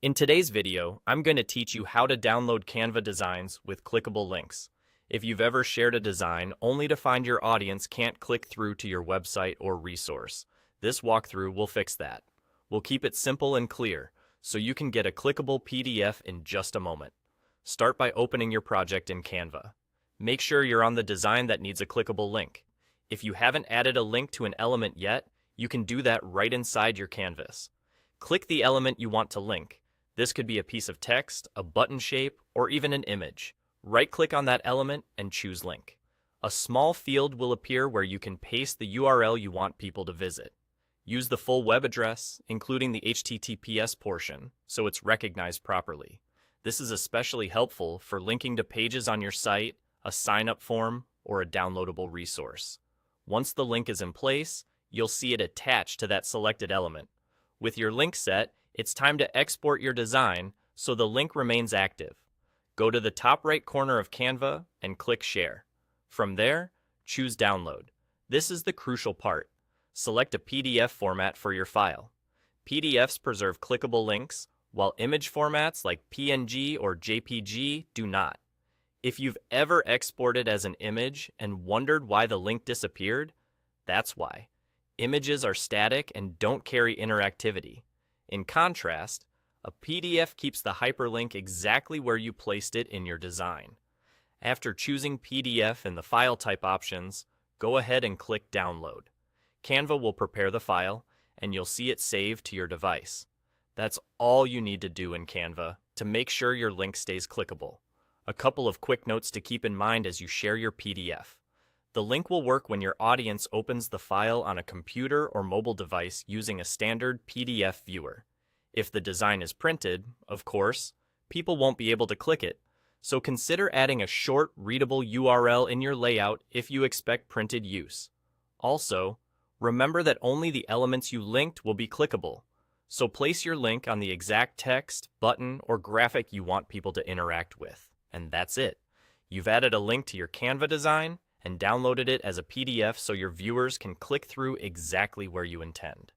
In today's video, I'm going to teach you how to download Canva designs with clickable links. If you've ever shared a design only to find your audience can't click through to your website or resource, this walkthrough will fix that. We'll keep it simple and clear, so you can get a clickable PDF in just a moment. Start by opening your project in Canva. Make sure you're on the design that needs a clickable link. If you haven't added a link to an element yet, you can do that right inside your canvas. Click the element you want to link. This could be a piece of text, a button shape, or even an image. Right-click on that element and choose Link. A small field will appear where you can paste the URL you want people to visit. Use the full web address, including the HTTPS portion, so it's recognized properly. This is especially helpful for linking to pages on your site, a sign-up form, or a downloadable resource. Once the link is in place, you'll see it attached to that selected element. With your link set, it's time to export your design so the link remains active. Go to the top right corner of Canva and click Share. From there, choose Download. This is the crucial part. Select a PDF format for your file. PDFs preserve clickable links, while image formats like PNG or JPG do not. If you've ever exported as an image and wondered why the link disappeared, that's why. Images are static and don't carry interactivity. In contrast, a PDF keeps the hyperlink exactly where you placed it in your design. After choosing PDF in the file type options, go ahead and click Download. Canva will prepare the file, and you'll see it saved to your device. That's all you need to do in Canva to make sure your link stays clickable. A couple of quick notes to keep in mind as you share your PDF. The link will work when your audience opens the file on a computer or mobile device using a standard PDF viewer. If the design is printed, of course, people won't be able to click it, so consider adding a short, readable URL in your layout if you expect printed use. Also, remember that only the elements you linked will be clickable, so place your link on the exact text, button, or graphic you want people to interact with. And that's it. You've added a link to your Canva design and downloaded it as a PDF so your viewers can click through exactly where you intend.